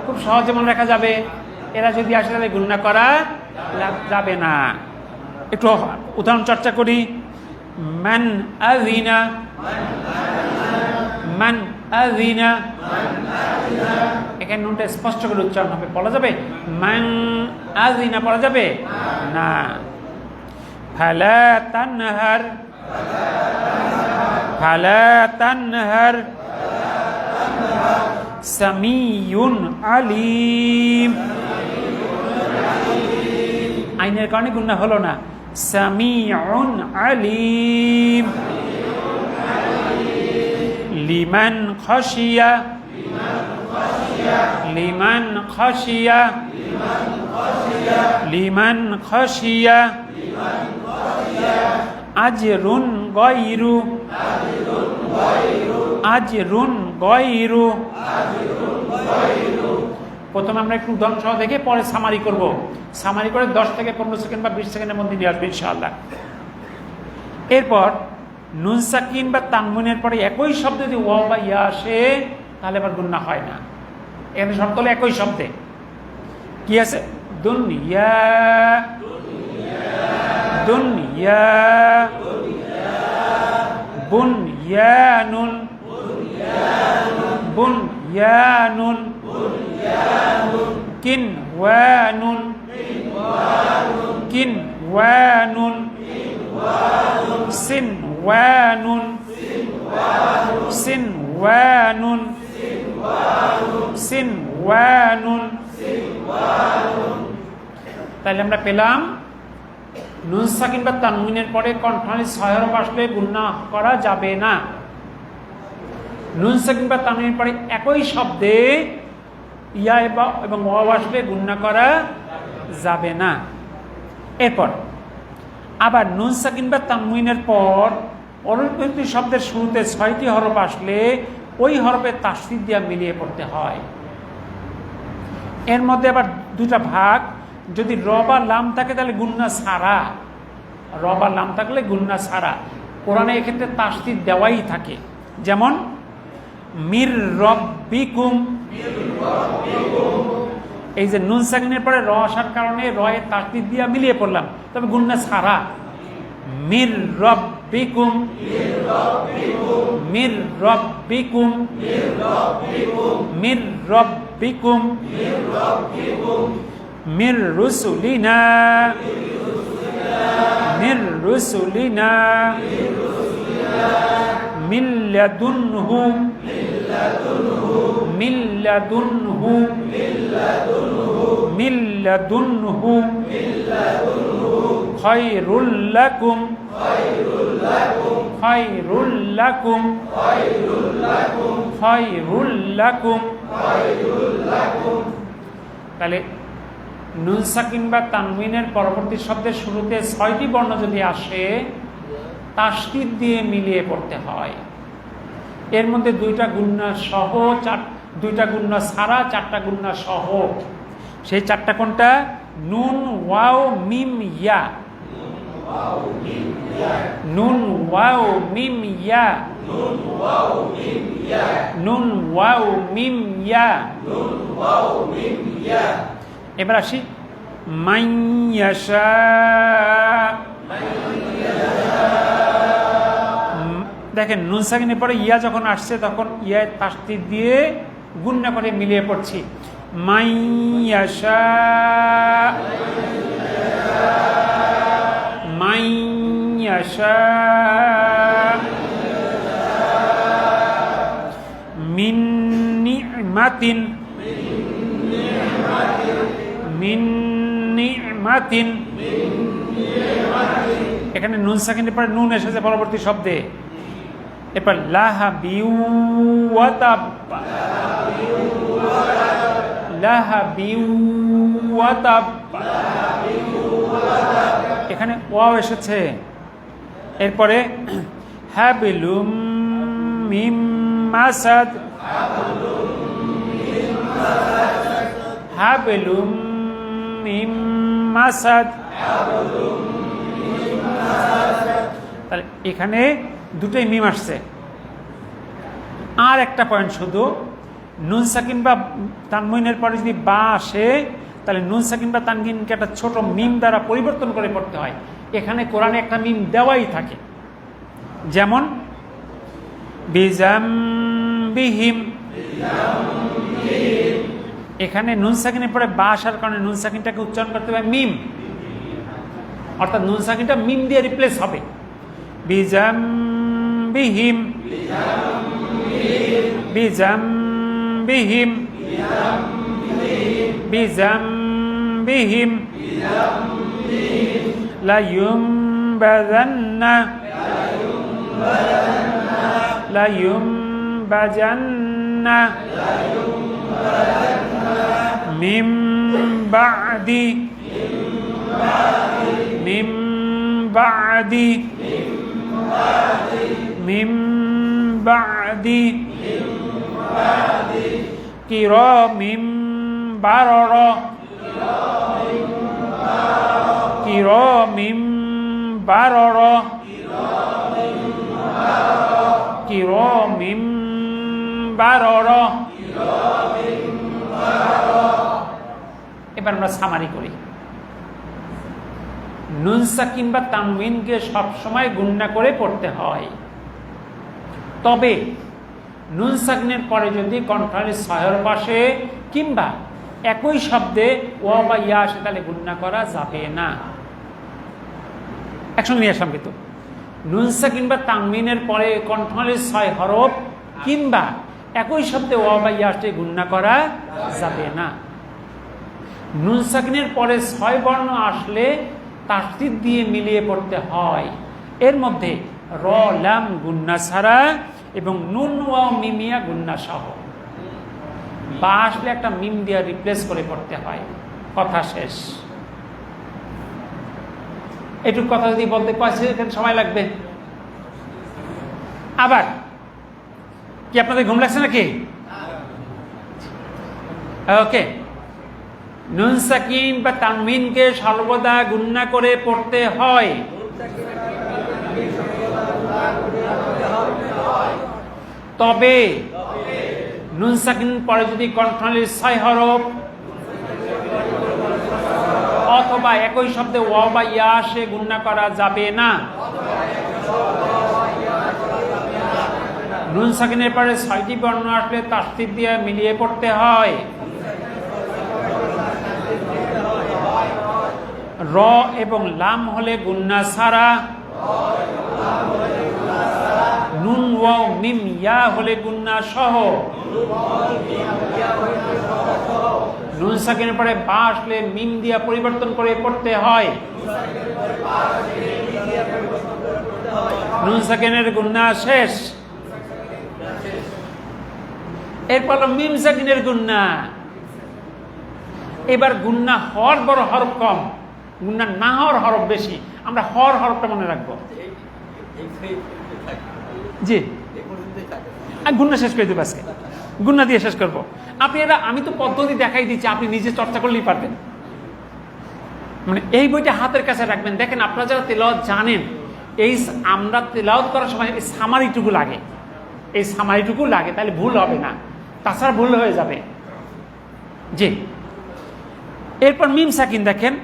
খুব সহজে মনে রাখা যাবে। এরা যদি আসে তাহলে গুণনা করা যাবে না। একটু উদাহরণ চর্চা করি। মান আযিনা, মান আযিনা। এখানে নুনটা স্পষ্ট করে উচ্চারণ হবে, বলা যাবে মান আযিনা বলা যাবে না। ফালা তানহার, ফালা তানহার, সামিউন আলিম। আইনের কারণে গুণনা হলো না। সামিউন আলিম। লিমান খাশিয়া, লিমান খাশিয়া, লিমান খাশিয়া। আজরুন গায়রু, আজরুন গায়রু। প্রথমে আমরা একটু উদাহরণ সহ দেখে পরে সামারি করব। সামারি করে 10 থেকে 15 সেকেন্ড বা 20 সেকেন্ডের মধ্যে নিয়ে আসবে ইনশাআল্লাহ। এরপর নুন সাকিন বা তানমিনের পরে একই শব্দে যদি ওয়া বা ইয়া আসে তাহলে আবার গুণনা হয় না। এখানে শব্দ হলো একই শব্দে। কি আছে? দুনিয়া, দুনিয়া, বুনয়ানুন, বুনয়ানুন, কিনওয়ানুন, কিনওয়ানুন, সিনওয়ানুন, সিনওয়ানুন সিনওয়ানুন। তাহলে আমরা পেলাম নুন সাকিন বা তানউইনের পরে কণ্ঠনালী 6 হরফ আসলে গুণনা করা যাবে না। নুন সাকিন বা তানউইনের পরে একই শব্দে ইয়া এবং ওয়াও আসলে গুণনা করা যাবে না। এরপর আবার নুন সাকিন বা তানউইনের পর অরূপী শব্দের শুরুতে 6টি হরফ আসলে ওই হরফে তাসদীদ দিয়ে মিলিয়ে পড়তে হয়। এর মধ্যে আবার দুটা ভাগ, যদি র বা লাম থাকে তাহলে গুন্না ছাড়া, র বা লাম থাকলে গুন্না ছাড়া। কোরআনে এক্ষেত্রে তাসদীদ দেওয়াই থাকে, যেমন মির রব্বিকুম, এই যে নুন সাকিনের পরে র আসার কারণে রয়ে তাসদীদ দিয়ে মিলিয়ে পড়লাম, তবে গুন্না ছাড়া। মির রব্বিকুম মির রব্বিকুম মির রব্বিকুম মির রুসুলিনা মির রুসুলিনা মিল্লাদুনহু মিল্লাদুনহু মিল্লাদুনহু খায়রুল লাকুম খায়রুল লাকুম খায়রুল লাকুম। তাহলে নুন সাকিন বা তানউইনের পরবর্তী শব্দের শুরুতে 6টি বর্ণ যদি আসে তাসদীদ দিয়ে মিলিয়ে পড়তে হয়। এর মধ্যে 2টা গুণনা সহ, 2টা গুণনা ছাড়া, 4টা গুণনা সহ। সেই 4টা কোনটা? নুন ওয়াও মিম ইয়া, নুন ওয়াও মিম ইয়া, নুন ওয়াও মিম ইয়া। এবার আসি মাইয়াশা। দেখেন নুন সাকিনের পরে ইয়া যখন আসছে তখন ইয়া তাসদীদ দিয়ে গুণনা করে মিলিয়ে পড়ছি। মাইয়াশা মাইয়াশা মিন নি'মাতিন মিন নি'মাতিন। এখানে নুন সাকিনের পরে নুন এসেছে পরবর্তী শব্দে। এরপর লাহাবিউ ওয়া তাব্বা, লাহাবিউ ওয়া তাব্বা, এখানে ওয়াও এসেছে। এরপরে হাবলুম মিম মাসাদ, হাবলুম মিম মাসাদ। তাহলে এখানে দুটোই মিম আসছে। আর একটা পয়েন্ট, শুধু নুন সাকিন বা তানউইনের পরে যদি বা আসে তাহলে নুন সাকিন বা তানউইনকে একটা ছোট মিম দ্বারা পরিবর্তন করে পড়তে হয়। এখানে কোরআনে একটা মিম দেওয়াই থাকে, যেমন বিজামবিহিম। এখানে নুন সাকিনের পরে বা আসার কারণে নুন সাকিনটাকে উচ্চারণ করতে হবে মিম, অর্থাৎ নুন সাকিনটা মিম দিয়ে রিপ্লেস হবে। বিজামবিহিম বিজামবিহিম বিজামবিহিম লায়ুমবাযান্না লায়ুমবাযান্না মিম বা'দি মিম বা'দি মিম বা'দি কিরামিম বারারা কিরামিম বারারা কিরামিম বারারা। এবার আমরা সামারি করি। নুন সাকিন বা তানউইনকে সবসময় গুণনা করে পড়তে হয়, তবে নুন সাকিনের পরে যদি কণ্ঠনালীর 6 হরফ আসে কিংবা একই শব্দে ওয়া বা ইয়া আসে তাহলে গুণনা করা যাবে না। একসঙ্গে নিয়ে আসলাম কিন্তু নুন সাকিন বা তানবিনের পরে কণ্ঠনালীর 6 হরফ কিংবা একই শব্দে ওয়া বা ইয়া আসলে গুণনা করা যাবে না। নুন সাকিনের পরে 6 বর্ণ আসলে তাসদীদ দিয়ে মিলিয়ে পড়তে হয়। এর মধ্যে র লাম গুণনা ছাড়া এবং নুন ওয়া মিমিয়া গুণনা সহ। বা আসলে একটা মিম দিয়ে রিপ্লেস করে পড়তে হয়। কথা শেষ। এটুকু কথা যদি বলতে পারছি এখানে সময় লাগবে। আবার কি আপনাদের ঘুম লাগছে নাকি? ওকে, নুন সাকিন বা তানবিনকে সর্বদা গুণনা করে পড়তে হয়। তবে নুন সাকিন পরে যদি কণ্ঠনালীর 6 হরফ অথবা একই শব্দে ওয়া বা ইয়া আসে গুণনা করা যাবে না। নুন সাকিনের পরে 6টি বর্ণ আসলে তাসদীদ দিয়ে মিলিয়ে পড়তে হয়। র এবং লাম হলে গুণনা ছাড়া, নুন ওয়া মিম ইয়া হলে গুণনা সহ। নুন সাকিনের পরে বা আসলে মিম দিয়া পরিবর্তন করে পড়তে হয়। নুন সাকিনের গুণনা শেষ। এরপর মিম সাকিনের গুণনা। এবার গুণনা হর বড় হরফ কম, গুণনা না হওয়ার হরফ বেশি। আমরা হর হরফটা মনে রাখবো। জি, গুণনা শেষ করে দেবো আজকে, গুণনা দিয়ে শেষ করবো। আপনি এটা আমি তো পদ্ধতি দেখাই দিচ্ছি, আপনি নিজে চর্চা করলেই পারবেন। মানে এই বইটা হাতের কাছে রাখবেন। দেখেন আপনারা যারা তেলাওয়াত জানেন, এই আমরা তেলাওয়াত করার সময় এই সামারিটুকু লাগে, এই সামারিটুকু লাগে, তাহলে ভুল হবে না, তাছাড়া ভুল হয়ে যাবে। জি, এরপর মিম সাকিন। দেখেন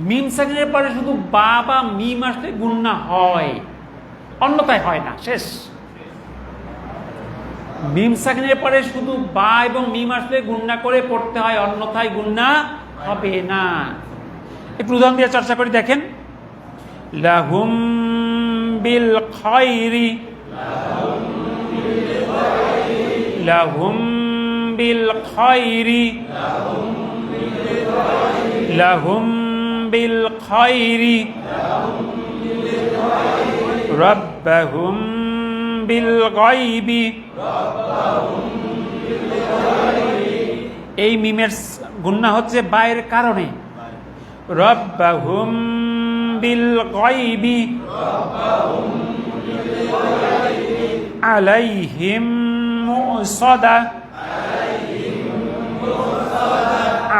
মিম সাকিনের পরে শুধু বা বা মিম আসলে গুণনা হয়, অন্যথায় হয় না। শেষ। মিম সাকিনের পরে শুধু বা এবং মিম আসলে গুণনা করে পড়তে হয়, অন্যথায় গুণনা হবে না। একটু উদাহরণ দিয়ে চর্চা করি। দেখেন লাহুম বিল খায়রি, লাহুম বিল খায়রি, লাহুম বিল খায়রি রাব্বাহুম বিল গায়বি। এই মিমের গুণনা হচ্ছে বায়ের কারণে। রাব্বাহুম বিল গায়বি আলাইহিম মুসাদা,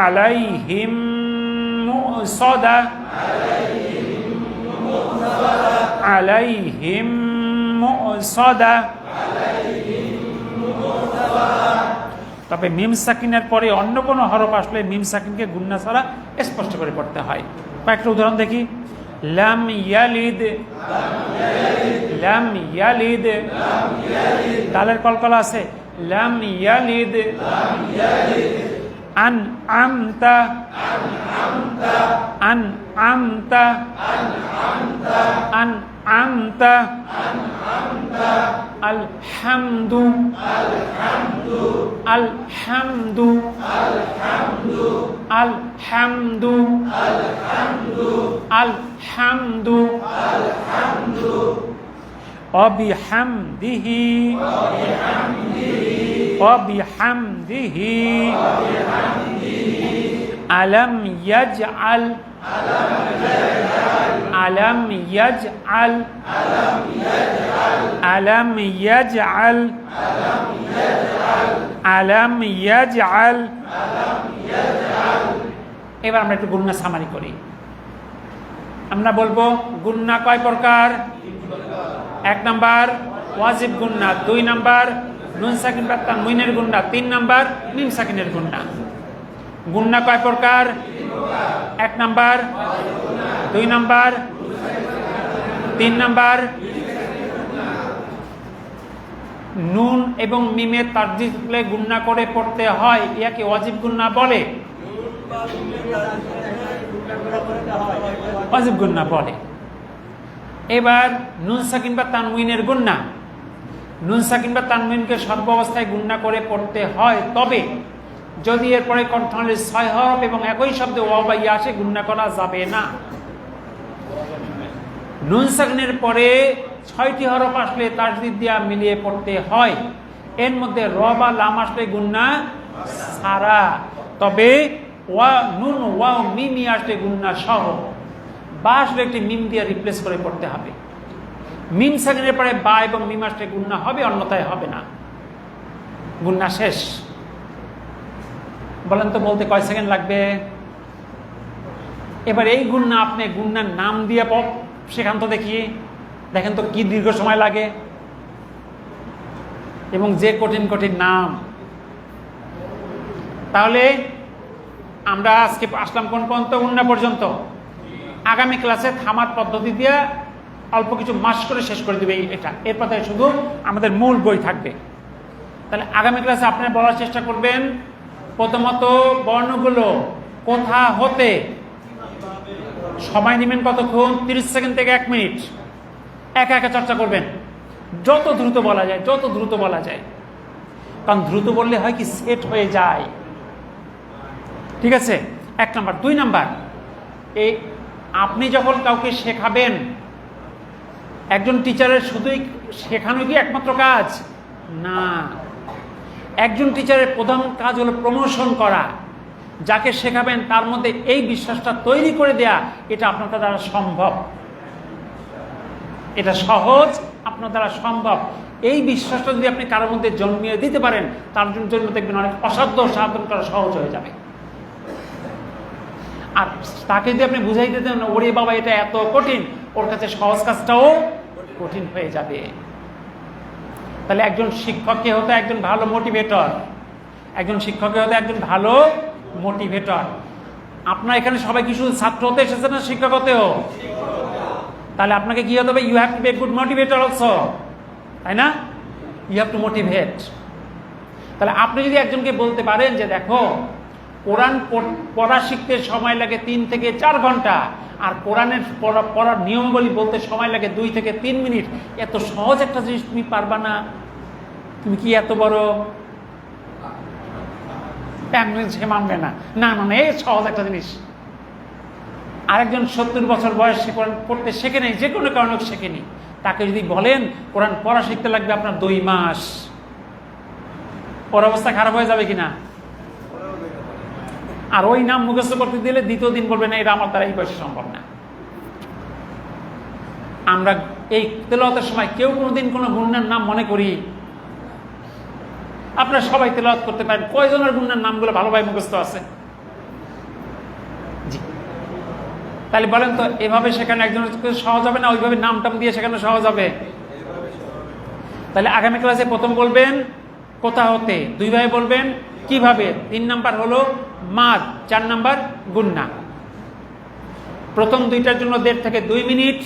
আলাইহিম মুসাদা, আলাইহিম মুসাদা। তবে মিম সাকিনের পরে অন্য কোনো হরফ আসলে মিম সাকিনকে গুণনা ছাড়া স্পষ্ট করে পড়তে হয়। কয়েকটা উদাহরণ দেখি। লাম ইয়ালিদ, লাম ইয়ালিদ, দালের কলকলা আছে। লাম ইয়ালিদ। আন আমতা, আন আমতা, আন আমতা। আলহামদু, আলহামদু, আলহামদু, আলহামদু। অবিহামদিহি, অবিহামদিহি। আলম ইয়াজআল, আলম ইয়াজআল, আলম ইয়াজআল, আলম ইয়াজআল। এবার আমরা একটু গুণনা সামারি করি। আমরা বলবো গুণনা কয় প্রকার? 1 নাম্বার ওয়াজিব গুণনা, 2 নাম্বার নুন সাকিন বা তানবিনের গুণনা, 3 নাম্বার মিম সাকিনের গুণনা। গুণনা কয় প্রকার? 1 নাম্বার, 2 নাম্বার, 3 নাম্বার। নুন এবং মিমের তাসদীদ তুলে গুণনা করে পড়তে হয়, ইয়াকে ওয়াজিব গুণনা বলে, ওয়াজিব গুণনা বলে। এবার নুন সাকিন বা তানউইনের গুন্না। নুন সাকিন বা তানউইনকে সর্বাবস্থায় গুন্না করে পড়তে হয়, তবে যদি এরপরে কণ্ঠনালীর 6 হরফ এবং একই শব্দে ওয়াও বা ইয়া আসে গুন্না করা যাবে না। নুন সাকিনের পরে 6টি হরফ আসলে তাসদিদ দিয়া মিলিয়ে পড়তে হয়, এর মধ্যে র বা লাম আসলে গুন্না ছাড়া, তবে ওয়া নুন ওয়াও মিম আসলে গুন্না সহ বা আসলে একটি মিম দিয়ে রিপ্লেস করে পড়তে হবে। মিম সাকিনের পরে বা এবং মিম আসলে গুন্না হবে, অন্যথায় হবে না, গুন্না শেষ। বলেন তো বলতে কয় সেকেন্ড লাগবে? এবার এই গুন্না আপনি গুন্নার নাম দিয়ে শেখান তো দেখি, দেখেন তো কি দীর্ঘ সময় লাগে, এবং যে কঠিন কঠিন নাম। তাহলে আমরা আজকে আসলাম কোন পর্যন্ত? গুন্না পর্যন্ত। আগামী ক্লাসে থামার পদ্ধতি দিয়ে অল্প কিছু মাস করে শেষ করে দেবে এটা, এরপর শুধু আমাদের মূল বই থাকবে। তাহলে আগামী ক্লাসে আপনারা বলার চেষ্টা করবেন প্রথমত বর্ণগুলো কোথা হতে, সময় নেবেন কতক্ষণ? 30 সেকেন্ড থেকে 1 মিনিট, একা একা চর্চা করবেন, যত দ্রুত বলা যায়, যত দ্রুত বলা যায়, কারণ দ্রুত বললে হয় কি সেট হয়ে যায়। ঠিক আছে, 1 নাম্বার। 2 নাম্বার, এই আপনি যখন কাউকে শেখাবেন, একজন টিচারের শুধুই শেখানো কি একমাত্র কাজ না, একজন টিচারের প্রধান কাজ হলো প্রমোশন করা। যাকে শেখাবেন তার মধ্যে এই বিশ্বাসটা তৈরি করে দেয়া, এটা আপনার দ্বারা সম্ভব, এটা সহজ, আপনার দ্বারা সম্ভব। এই বিশ্বাসটা যদি আপনি কারোর মধ্যে জন্মিয়ে দিতে পারেন, তার জন্য দেখবেন অনেক অসাধ্য সাধন করা সহজ হয়ে যাবে। আর তাকে যদি আপনি বুঝাই দিতেন ওরে বাবা এটা এত কঠিন, ওর কাছে সহজ কাজটাও কঠিন হয়ে যাবে। তাহলে একজন শিক্ষককে হতে একজন ভালো মোটিভেটর, একজন শিক্ষককে হতে একজন ভালো মোটিভেটর। আপনার এখানে সবাই কি শুধু ছাত্র হতে এসেছেন না শিক্ষক হতেও? তাহলে আপনাকে কি হতে হবে? You have to be a good motivator also, তাই না? You have to motivate. তাহলে আপনি যদি একজনকে বলতে পারেন যে দেখো কোরআন পড়া শিখতে সময় লাগে 3 থেকে 4 ঘন্টা, আর কোরআনের পড়ার নিয়মাবলী বলতে সময় লাগে 2 থেকে 3 মিনিট, এত সহজ একটা জিনিস তুমি পারবা না? তুমি কি এত বড়? সে মানবে না, না মানে এই সহজ একটা জিনিস। আরেকজন 70 বছর বয়সে কোরআন পড়তে শেখে নেই, যে কোনো কারণে শেখেনি, তাকে যদি বলেন কোরআন পড়া শিখতে লাগবে আপনার 2 মাস, ওর অবস্থা খারাপ হয়ে যাবে কিনা? আর ওই নাম মুখস্থ করতে দিলে দ্বিতীয় দিন বলবে না এটা আমার দ্বারা এই বয়সে সম্ভব না। আমরা এই তেলাওয়াতের সময় কেউ কোনোদিন কোনো গুণনার নাম মনে করি? আপনারা সবাই তেলাওয়াত করতে পারেন, কয়জনের গুণনার নামগুলো ভালোভাবে মুখস্থ আছে? জি, তাহলে বলেন তো এভাবে শেখানো একজনের সহজ হবে না ওইভাবে নাম টাম দিয়ে শেখানো সহজ হবে? তাহলে আগামী ক্লাসে প্রথম বলবেন কোথা হতে, 2 ভাবে বলবেন কিভাবে, 3 নাম্বার হলো মাদ, 4 নাম্বার গুন্না। প্রথম 2টার জন্য 1.5 থেকে 2 মিনিট,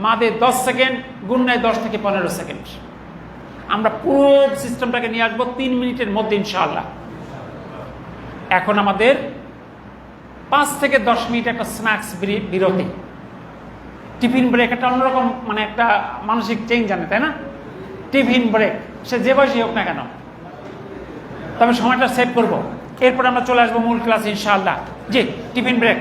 মাদে 10 সেকেন্ড, গুন্নায় 10 থেকে 15 সেকেন্ড। আমরা পুরো সিস্টেমটাকে নিয়ে আসবো 3 মিনিটের মধ্যে ইনশাআল্লাহ। এখন আমাদের 5 থেকে 10 মিনিট একটা স্ন্যাক্স বিরতি, টিফিন ব্রেক, একটা অন্যরকম মানে একটা মানসিক চেঞ্জ জানে, তাই না? টিফিন ব্রেক, সে যে বয়সী হোক না কেন, তবে সময়টা সেভ করবো, এরপর আমরা চলে আসবো মূল ক্লাস ইনশাআল্লাহ। জি, টিফিন ব্রেক।